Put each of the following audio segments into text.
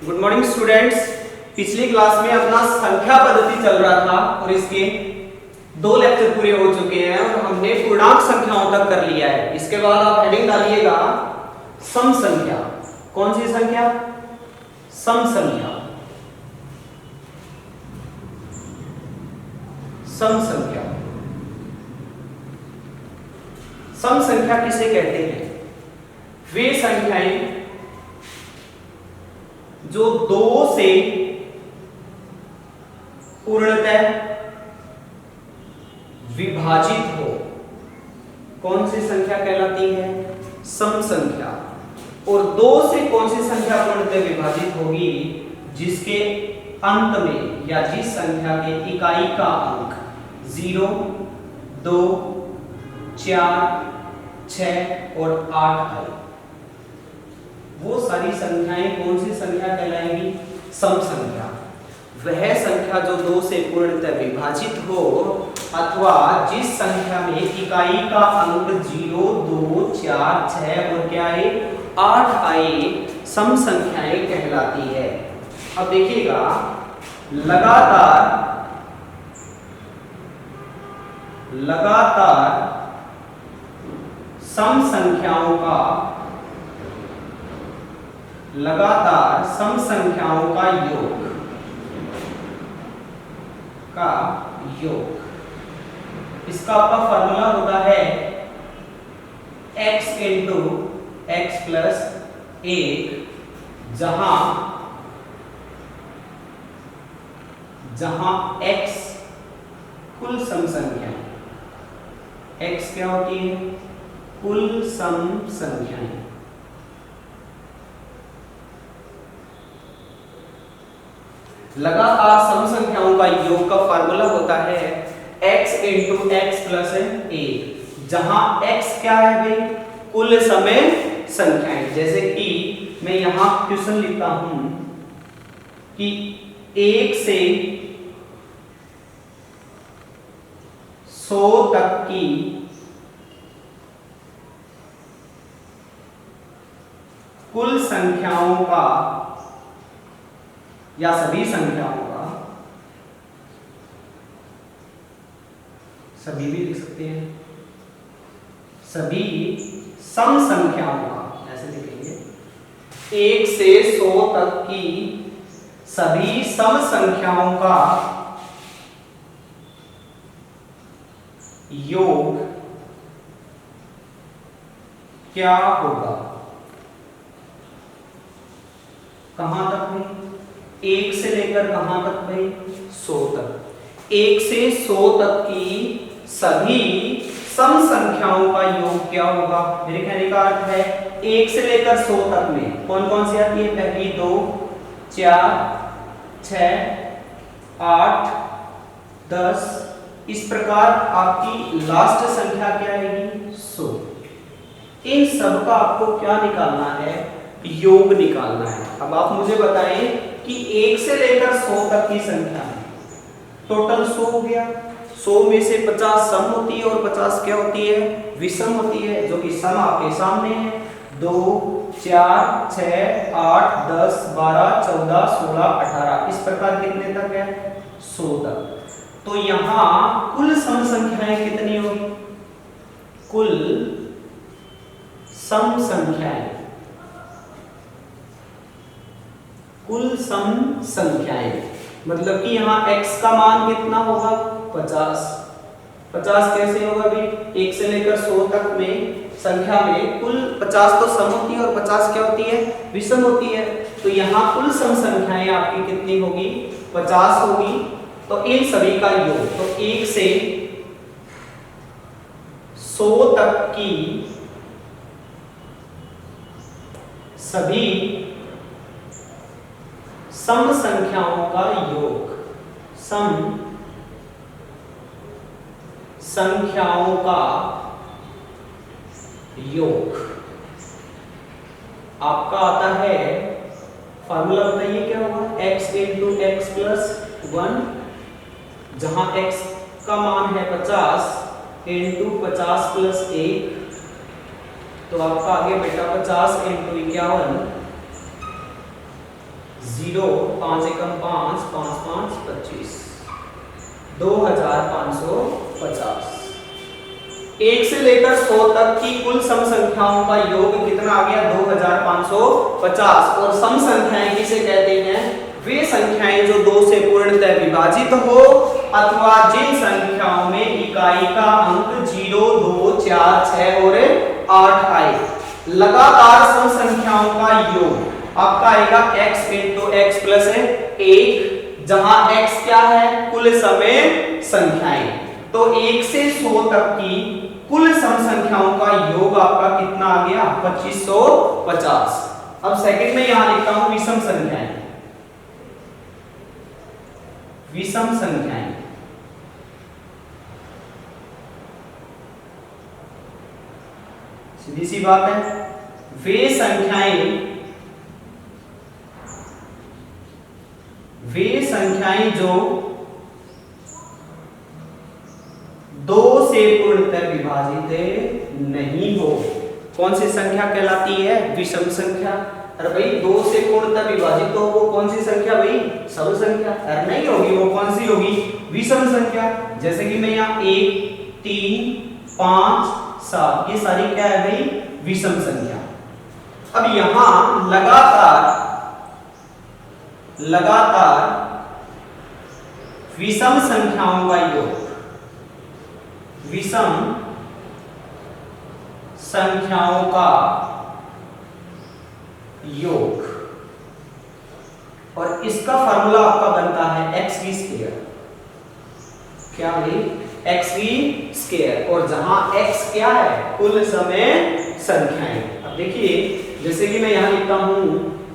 Good morning students. पिछली class में अपना संख्या पद्धति चल रहा था और इसके 2 लेक्चर पूरे हो चुके हैं और हमने पूर्णांक संख्याओं तक कर लिया है। इसके बाद आप हेडिंग डालिएगा सम संख्या। कौन सी संख्या? सम संख्या। सम संख्या। सम संख्या किसे कहते हैं? वे संख्याएं जो 2 से पूर्णतः विभाजित हो। कौन सी संख्या कहलाती है? सम संख्या। और 2 से कौन सी संख्या पूर्णतः विभाजित होगी? जिसके अंत में या जिस संख्या के इकाई का अंक 0, 2, 4, 6 और 8 है, वो सारी संख्याएं कौन सी संख्या कहलाएंगी? सम संख्या। वह संख्या जो 2 से पूर्णतः विभाजित हो अथवा जिस संख्या में इकाई का अंक 0, 2, 4, 6 और क्या है 8 आए, सम संख्याएं कहलाती है। अब देखिएगा, लगातार सम संख्याओं का योग इसका आपका फार्मूला होता है x इंटू x प्लस 1, जहां x कुल सम संख्या, x क्या होती है? कुल सम संख्याएं। लगातार सम संख्याओं का योग का फार्मूला होता है x इंटू x प्लस 1, जहां x क्या है भाई? कुल समय संख्याएं। जैसे कि मैं यहां क्वेश्चन लिखता हूं कि 1 से 100 तक की कुल संख्याओं का या सभी संख्याओं का, सभी भी लिख सकते हैं, सभी सम संख्याओं का, ऐसे लिखेंगे 1 से 100 तक की सभी सम संख्याओं का योग क्या होगा? कहां तक भाई? 1 से लेकर कहां तक भाई? 100 तक। 1 से 100 तक की सभी सम संख्याओं का योग क्या होगा? मेरे कहने का अर्थ है 1 से लेकर 100 तक में कौन कौन सी आती है? पहली 2, 4, 6, 8, 10, इस प्रकार आपकी लास्ट संख्या क्या आएगी? 100। इन सब का आपको क्या निकालना है? योग निकालना है। अब आप मुझे बताएं कि 1 से लेकर 100 तक की संख्या है, टोटल 100 हो गया। 100 में से 50 सम होती है और 50 क्या होती है? विषम होती है, जो कि सम आपके सामने है। 2, 4, 6, 8, 10, 12, 14, 16, 18, इस प्रकार कितने तक है? 100 तक। तो यहां कुल सम संख्याएं कितनी होगी? कुल सम संख्याएं, कुल सम संख्याएं मतलब कि यहां x का मान कितना होगा? 50। 50 कैसे होगा भाई? 1 से लेकर 100 तक में संख्या में कुल 50 तो सम होती है और 50 क्या होती है? विषम होती है। तो यहां कुल सम संख्याएं आपकी कितनी होगी? 50 होगी। तो इन सभी का योग, तो 1 से 100 तक की सभी सम संख्याओं का योग, सम संख्याओं का योग आपका आता है, फार्मूला बताइए क्या होगा? x इंटू x प्लस 1, जहां x का मान है 50 इंटू 50 प्लस 1, तो आपका आगे बेटा 50 इंटू 51 0 5 एकम 5 5 5 25 2550। 1 से लेकर 100 तक की कुल सम संख्याओं का योग कितना आ गया 2550। और सम संख्याएं किसे कहते हैं? वे संख्याएं जो 2 से पूर्णतः विभाजित हो अथवा जिन संख्याओं में इकाई का अंक 0 2 4 6 और 8 आए। लगातार सम संख्याओं का योग आपका आएगा x इंटू x प्लस 1, जहां x क्या है? कुल समय संख्याएं। तो 1 से 100 तक की कुल सम संख्याओं का योग आपका कितना आ गया 2550। अब सेकंड में यहां लिखता हूं विषम संख्याएं। विषम संख्याएं सीधी सी बात है, वे संख्याएं जो 2 से पूर्णतः विभाजित नहीं हो। कौन सी संख्या कहलाती है? विषम संख्या। अरे भाई 2 से पूर्णतः विभाजित हो वो कौन सी संख्या भाई? सम संख्या। अरे नहीं होगी, वो कौन सी होगी? विषम संख्या। जैसे कि मैं यहाँ 1 3 5 7 ये सारी क्या है भाई? विषम संख्या। अब यहां लगातार विषम संख्याओं का योग, विषम संख्याओं का योग, और इसका फार्मूला आपका बनता है xv²। क्या भाई? xv²। और जहां x क्या है? कुल समय संख्याएं। अब देखिए जैसे कि मैं यहां लिखता हूं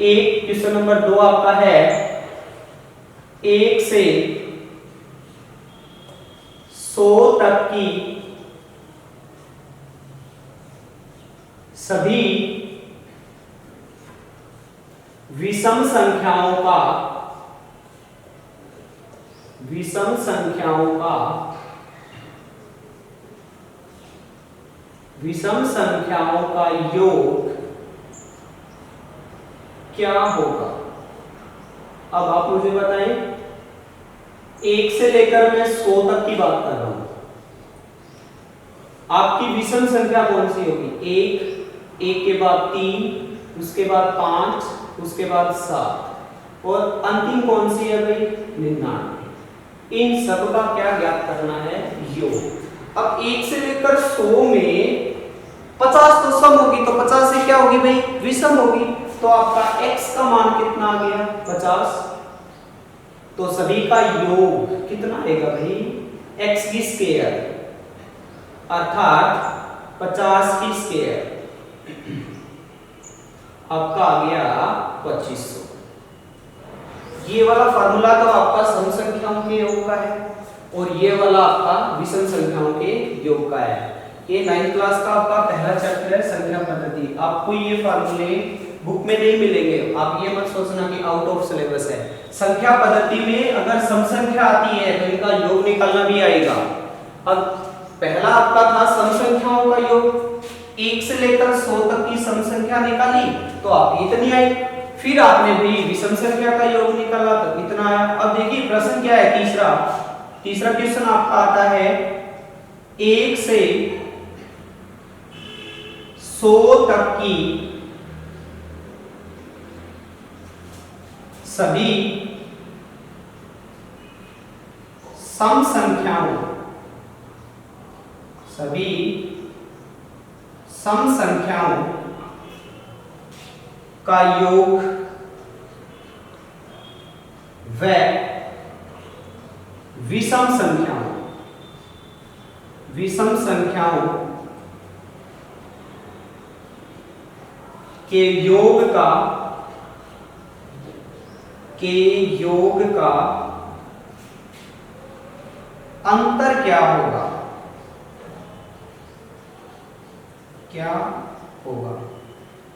एक क्वेश्चन नंबर 2 आपका है 1 से 100 तक की सभी विषम संख्याओं का योग क्या होगा? अब आप मुझे बताएं, 1 से लेकर मैं 100 तक की बात कर रहा हूं। आपकी विषम संख्या कौन सी होगी? 1 के बाद 3, उसके बाद 5, उसके बाद 7 और अंतिम कौन सी है भाई? 99। इन सब का क्या ज्ञात करना है? योग। अब 1 से लेकर 100 में 50 तो सम होगी, तो 50 से क्या होगी भाई? विषम होगी। तो आपका x का मान कितना आ गया? 50। तो सभी का योग कितना आएगा भाई? x² अर्थात 50 की स्क्वायर आपका आ गया 2500। ये वाला फार्मूला तो आपका सम संख्याओं के योग का है और ये वाला आपका विषम संख्याओं के योग का है। ये 9th क्लास का आपका पहला चैप्टर है संख्या पद्धति। आपको ये फार्मूले बुक में नहीं मिलेंगे, आप ये मत सोचना कि आउट ऑफ सिलेबस है। संख्या पद्धति में अगर सम संख्या आती है तो इनका योग निकालना भी आएगा। अब पहला आपका था सम संख्याओं का योग, 1 से लेकर 100 तक की सम संख्या निकाली तो आप इतनी आई। फिर आपने भी विषम संख्या का योग निकाला तो इतना आया। अब देखिए प्रश्न क्या है? तीसरा क्वेश्चन आपका आता है 1 से 100 तक की सभी सम संख्याओं का योग व विषम संख्याओं के योग का अंतर क्या होगा?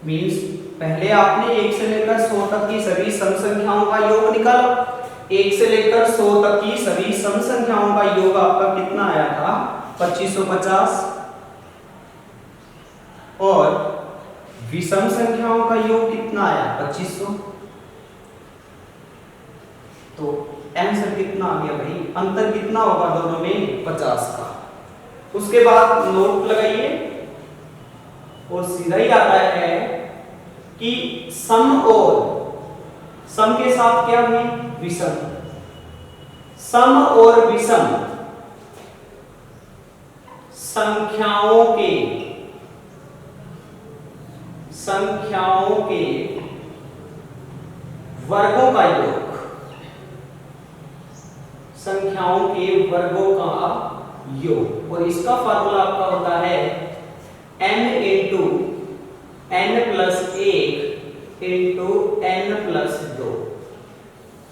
मीन्स पहले आपने 1 से लेकर 100 तक की सभी सम संख्याओं का योग निकाला। 1 से लेकर 100 तक की सभी सम संख्याओं का योग आपका कितना आया था? 2550। और विषम संख्याओं का योग कितना आया? 2500। तो आंसर कितना आ गया भाई, अंतर कितना होगा दोनों में 50 का। उसके बाद नोट लगाइए और सीधा ही आता है कि सम और सम के साथ क्या भी विषम, सम और विषम संख्याओं के वर्गों का योग, संख्याओं के वर्गों का योग। और इसका फार्मूला आपका होता है n into n plus 1 into n plus 2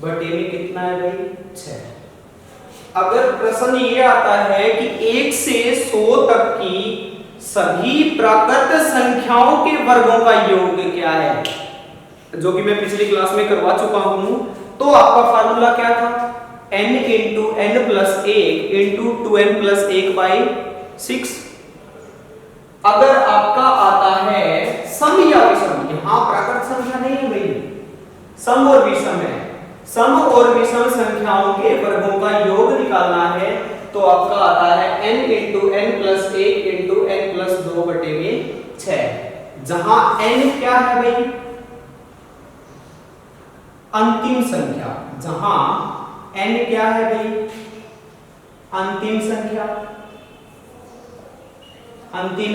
बटे में कितना है भाई 6। अगर प्रश्न ये आता है कि 1 से 100 तक की सभी प्राकृत संख्याओं के वर्गों का योग क्या है, जो कि मैं पिछली क्लास में करवा चुका हूं, तो आपका फार्मूला क्या था, n into n plus 1 into 2n plus 1 by 6। अगर आपका आता है सम या विषम, यहां प्राकृत संख्या नहीं है भाई, सम और विषम है, सम और विषम संख्याओं के वर्गों का योग निकालना है, तो आपका आता है n into n plus 1 into n plus 2 बटे में 6, जहां n क्या है भाई अंतिम संख्या, जहां n क्या है भाई अंतिम संख्या, अंतिम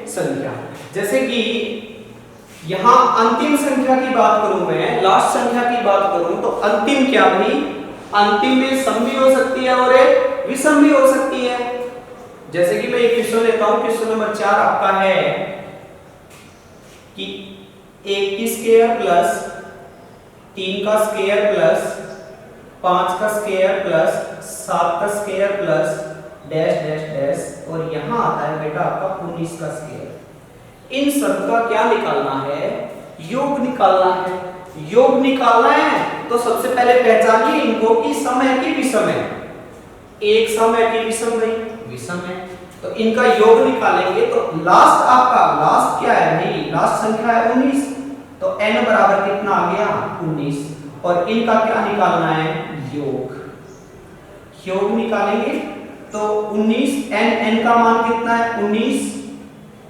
संख्या। जैसे कि यहां अंतिम संख्या की बात करूं मैं, लास्ट संख्या की बात करूं, तो अंतिम क्या भाई, अंतिम में सम भी हो सकती है और एक विषम भी हो सकती है। जैसे कि मैं एक क्वेश्चन लेता हूं, क्वेश्चन नंबर 4 आपका है कि 1 की स्क्वायर प्लस 3 का स्क्वायर प्लस 5 का स्क्वायर प्लस 7 का square plus dash dash dash, और यहां आता है बेटा आपका 19 का स्क्वायर। इन सब का क्या निकालना है, योग निकालना है। योग निकालना है तो सबसे पहले पहचानिए इनको कि सम है कि विषम है। एक सम है कि विषम भाई, विषम है, तो इनका योग निकालेंगे। तो लास्ट आपका लास्ट क्या है भाई, लास्ट संख्या है 19, तो n बराबर कितना आ गया 19, और इनका क्या निकालना है योग। योग निकालेंगे तो 19 n का मान कितना है 19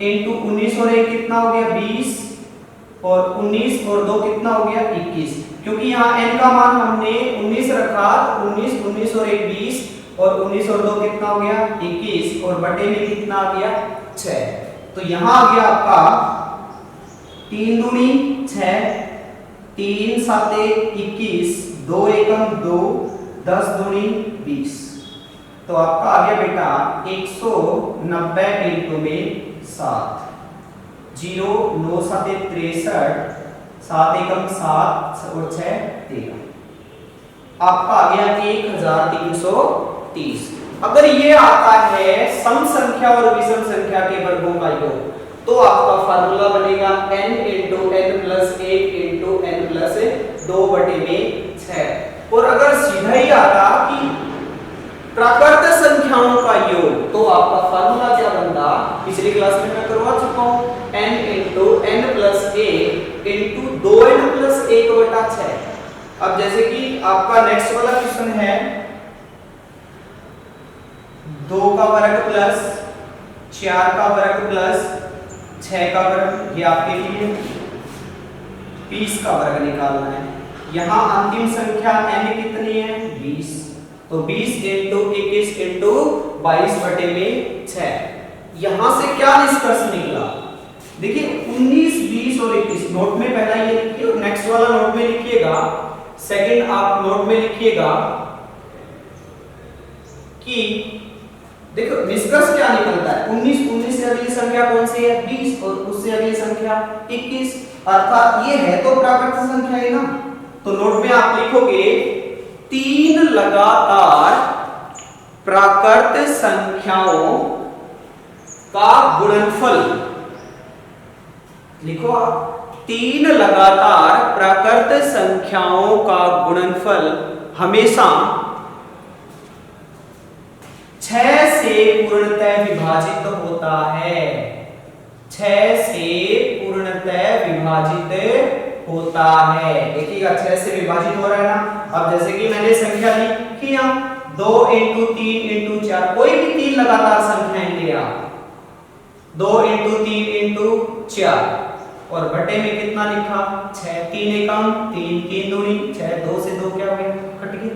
इंटू 19 और 1 कितना हो गया 20, और 19 और 2 कितना हो गया 21। क्योंकि यहाँ n का मान हमने 19 रखा, 19 और 1 20, और 19 और 2 कितना हो गया 21, और बटे में कितना आ गया 6। तो यहाँ आ गया आपका 3 दूनी 6, 3 साते 21, 2 एकम 2, 10 दूनी 20। तो आपका आ गया बेटा 190 इंटू में 7, 0 9 साते 63, 7 एकम 7 और 6 13, आपका आ गया 1330। अगर ये आता है सम संख्या और विषम संख्या के वर्गों का योग, तो आपका फार्मूला बनेगा n into n plus 1 into n plus 2 बटे में 6। और अगर सीधा ही आता कि प्राकृत संख्याओं का योग, तो आपका फार्मूला क्या बनता, पिछली क्लास में मैं करवा चुका हूं, n into n plus 1 into 2n plus 1 बटा 6। अब जैसे कि आपका नेक्स्ट वाला क्वेश्चन है 2 का वर्ग प्लस 4 का वर्ग प्लस 6 का वर्ग, ये आपके लिए 20 का वर्ग निकालना है। यहाँ अंतिम संख्या n कितनी है 20, तो 20 इंटू 21 इंटू 22 बटे में 6। यहां से क्या निष्कर्ष निकला, देखिए 19 20 और 21 नोट में पहला ये लिखिए, नेक्स्ट वाला नोट में लिखिएगा, सेकंड आप नोट में लिखिएगा कि देखो निष्कर्ष क्या निकलता है, 19 से अगली संख्या कौन सी है 20, और उससे अगली संख्या 21, अर्थात ये है तो प्राकृत संख्या है ना। तो नोट में आप लिखोगे 3 लगातार प्राकृत संख्याओं का गुणनफल, लिखो आप 3 लगातार प्राकृत संख्याओं का गुणनफल हमेशा 6 से पूर्णतः विभाजित होता है, 6 से पूर्णतः विभाजित होता है। देखिएगा 6 से विभाजित हो रहा है ना। अब जैसे कि मैंने संख्या लिखी यहाँ 2 × 3 × 4, कोई भी 3 लगातार संख्याएं ले आप, 2 × 3 × 4 और बटे में कितना लिखा 6, 3 एकम 3, 3 दूनी 6, 2 से 2 क्या हो गया कट गया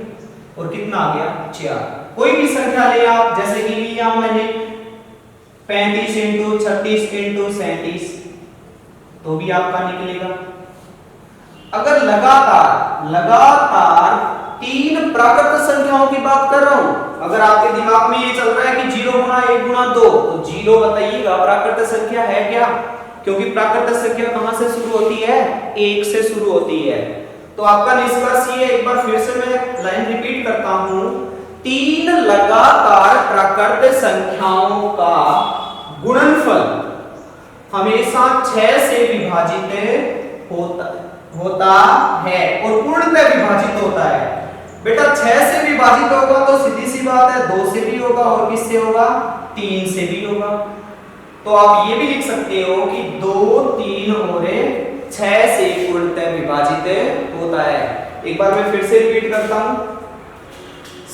और कितना आ गया 4। कोई भी संख्या ले आप, जैसे कि लिया मैंने 35 × 36 × 37, तो भी आपका निकलेगा। अगर लगातार 3 प्राकृत संख्याओं की बात कर रहा हूं, अगर आपके दिमाग में ये चल रहा है कि 0 × 1 × 2, तो 0 बताइएगा प्राकृत संख्या है क्या, क्योंकि प्राकृत संख्या कहां से शुरू होती है 1 से शुरू होती है। तो आपका निष्कर्ष ये, एक बार फिर से मैं लाइन रिपीट करता हूं, 3 लगातार प्राकृत संख्याओं का गुणनफल हमेशा 6 से विभाजित होता है और पूर्णतः विभाजित होता है। बेटा 6 से विभाजित होगा तो सीधी सी बात है 2 से भी होगा और किससे होगा 3 से भी होगा। तो आप ये भी लिख सकते हो कि 2, 3 और 6 से पूर्णतः विभाजित होता है। एक बार मैं फिर से रिपीट करता हूं,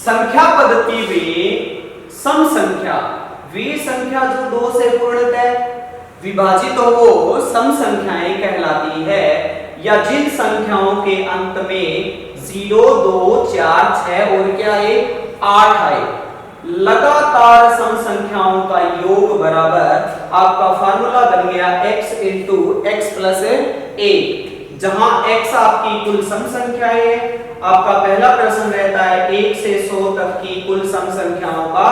संख्या पद्धति में सम संख्या वे संख्या जो 2 से पूर्णतः विभाजित हो वो सम संख्याएं कहलाती है, या जिन संख्याओं के अंत में 0, 2, 4, 6 और क्या है 8 आए। लगातार सम संख्याओं का योग बराबर आपका फार्मूला बन गया x × x + 1, जहां x आपकी कुल सम संख्याएं है। आपका पहला प्रश्न रहता है 1 से 100 तक की कुल सम संख्याओं का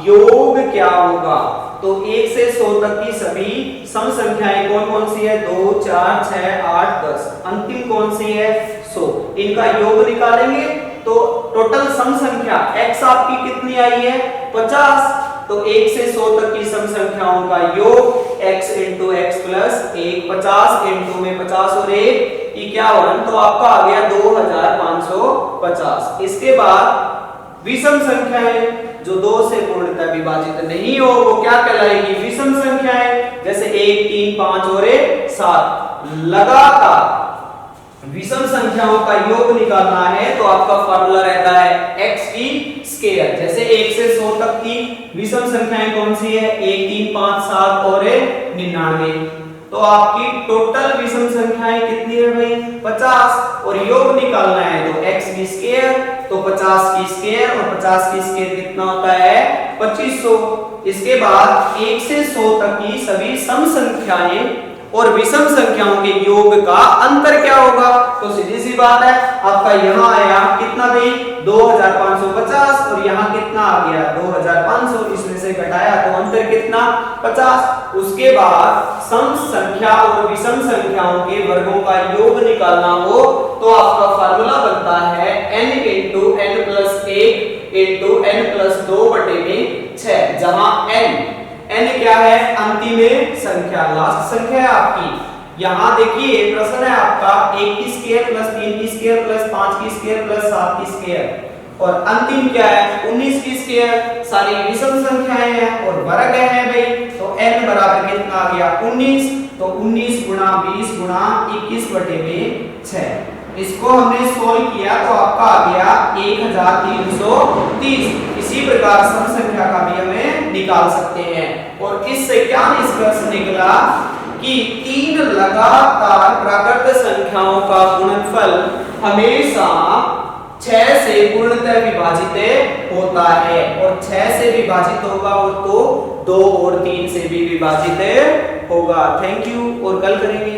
योग क्या होगा। तो 1 से 100 तक की सभी सम संख्याएं कौन कौन सी है 2, 4, 6, 8, 10, अंतिम कौन सी है 100। इनका योग निकालेंगे तो टोटल सम संख्या x आपकी कितनी आई है 50। तो 1 से 100 तक की सम संख्याओं का योग x × x + 1, 50 × में 50 और 1 51, तो आपका आ गया 2550। इसके बाद विषम संख्याएं जो 2 से पूर्णतः विभाजित नहीं हो वो क्या कहलाएगी विषम संख्याएं, जैसे 1, 3, 5 और 7। लगातार विषम संख्याओं का योग निकालना है तो आपका फार्मूला रहता है x²। जैसे 1 से 100 तक की विषम संख्याएं कौन सी है 1, 3, 5, 7 और 99। तो आपकी टोटल विषम संख्याएं कितनी है भाई 50, और योग निकालना है तो x², तो 50² और 50² कितना होता है 2500। इसके बाद 1 से 100 तक की सभी सम संख्याएं और विषम संख्याओं के योग का अंतर क्या होगा। तो सीधी सी बात है आपका यहाँ आया कितना भाई 2550 और यहाँ कितना आ गया 2500, इसमें से घटाया तो अंतर कितना 50। उसके बाद सम संख्या और विषम संख्याओं के वर्गों का योग निकालना हो तो आपका फार्मूला बनता है n × n + 1 × n + 2 बटे में 6, जहां n क्या है अंतिम संख्या, लास्ट संख्या है आपकी। यहां देखिए प्रश्न है आपका 1² + 3² + 5² + 7² और अंतिम क्या है 19²। सारी विषम संख्याएं हैं और वर्ग है भाई, तो n बराबर कितना आ गया 19, तो 19 × 20 × 21 बटे में 6। इसको हमने सोल्व किया तो आपका आ गया 1330। इसी प्रकार सम संख्या का भी हमें निकाल सकते हैं। और इससे क्या निष्कर्ष निकला कि 3 लगातार प्राकृत संख्याओं का गुणनफल हमेशा 6 से पूर्णतः विभाजित होता है, और 6 से विभाजित होगा और तो 2 और 3 से भी विभाजित होगा। थैंक यू, और कल करेंगे।